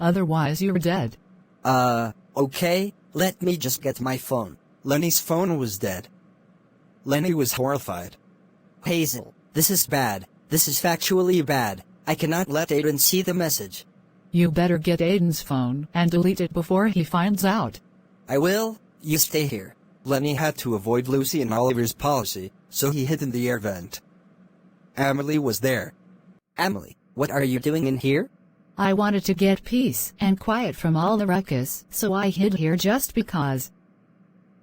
Otherwise you're dead. Okay, let me just get my phone. Lenny's phone was dead. Lenny was horrified. Hazel, this is bad. This is factually bad. I cannot let Aodhan see the message. You better get Aodhan's phone and delete it before he finds out. I will. You stay here. Lenny had to avoid Lucy and Oliver's policy, so he hid in the air vent. Emily was there. Emily, what are you doing in here? I wanted to get peace and quiet from all the ruckus, so I hid here just because.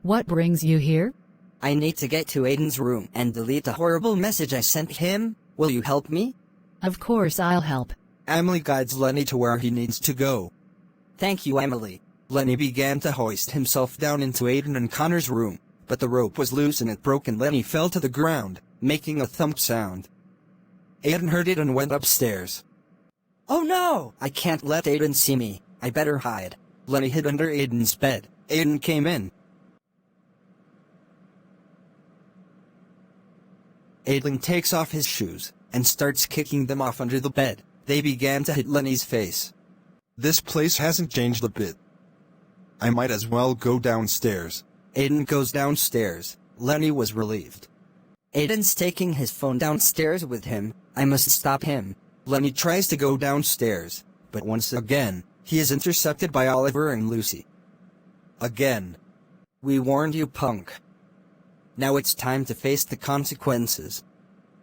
What brings you here? I need to get to Aodhan's room and delete the horrible message I sent him. Will you help me? Of course I'll help. Emily guides Lenny to where he needs to go. Thank you, Emily. Lenny began to hoist himself down into Aodhan and Connor's room, but the rope was loose and it broke and Lenny fell to the ground, making a thump sound. Aodhan heard it and went upstairs. Oh no! I can't let Aodhan see me. I better hide. Lenny hid under Aodhan's bed. Aodhan came in. Aodhan takes off his shoes and starts kicking them off under the bed. They began to hit Lenny's face. This place hasn't changed a bit. I might as well go downstairs. Aodhan goes downstairs. Lenny was relieved. Aodhan's taking his phone downstairs with him. I must stop him. Lenny tries to go downstairs, but once again, he is intercepted by Oliver and Lucy. Again. We warned you, punk. Now it's time to face the consequences.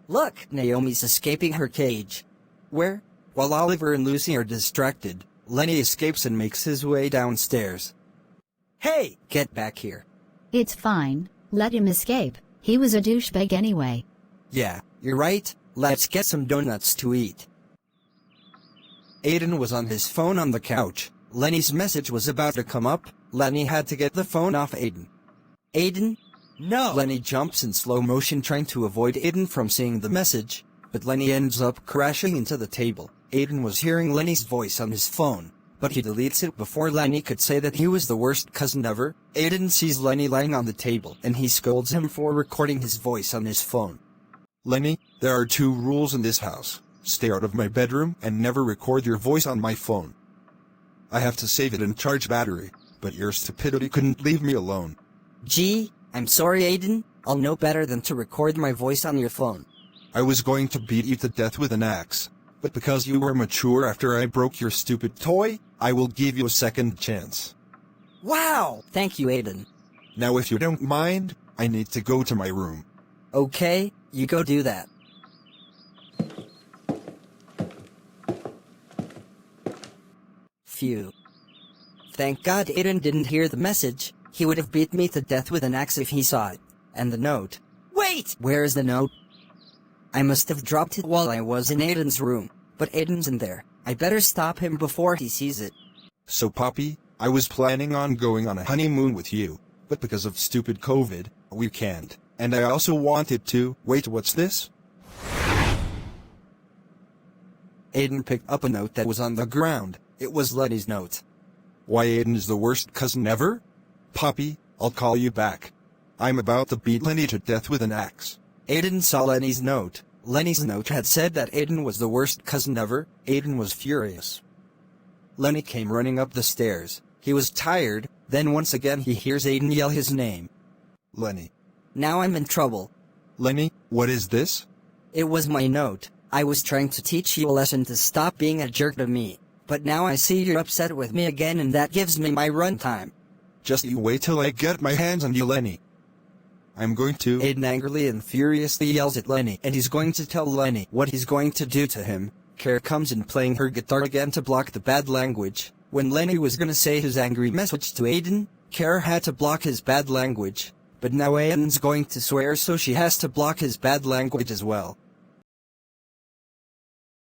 Look, Naomi's escaping her cage. Where? While Oliver and Lucy are distracted, Lenny escapes and makes his way downstairs. Hey, get back here. It's fine, let him escape. He was a douchebag anyway. Yeah, you're right. Let's get some donuts to eat. Aodhan was on his phone on the couch. Lenny's message was about to come up. Lenny had to get the phone off Aodhan. Aodhan? No! Lenny jumps in slow motion trying to avoid Aodhan from seeing the message, but Lenny ends up crashing into the table. Aodhan was hearing Lenny's voice on his phone, but he deletes it before Lenny could say that he was the worst cousin ever. Aodhan sees Lenny lying on the table and he scolds him for recording his voice on his phone. Lenny, there are 2 rules in this house. Stay out of my bedroom and never record your voice on my phone. I have to save it and charge battery, but your stupidity couldn't leave me alone. Gee, I'm sorry, Aodhan. I'll know better than to record my voice on your phone. I was going to beat you to death with an axe, but because you were mature after I broke your stupid toy, I will give you a second chance. Wow! Thank you, Aodhan. Now if you don't mind, I need to go to my room. Okay, you go do that. Phew. Thank God Aodhan didn't hear the message. He would have beat me to death with an axe if he saw it. And the note. Wait! Where is the note? I must have dropped it while I was in Aodhan's room, but Aodhan's in there. I better stop him before he sees it. So Poppy, I was planning on going on a honeymoon with you, but because of stupid COVID, we can't. And I also wanted to— wait, what's this? Aodhan picked up a note that was on the ground. It was Lenny's note. Why Aodhan is the worst cousin ever? Poppy, I'll call you back. I'm about to beat Lenny to death with an axe. Aodhan saw Lenny's note. Lenny's note had said that Aodhan was the worst cousin ever. Aodhan was furious. Lenny came running up the stairs. He was tired, then once again he hears Aodhan yell his name. Lenny. Now I'm in trouble. Lenny, what is this? It was my note. I was trying to teach you a lesson to stop being a jerk to me. But now I see you're upset with me again and that gives me my runtime. Just you wait till I get my hands on you, Lenny. I'm going to— Aodhan angrily and furiously yells at Lenny, and he's going to tell Lenny what he's going to do to him. Kara comes in playing her guitar again to block the bad language. When Lenny was gonna say his angry message to Aodhan, Kara had to block his bad language. But now Aodhan's going to swear, so she has to block his bad language as well.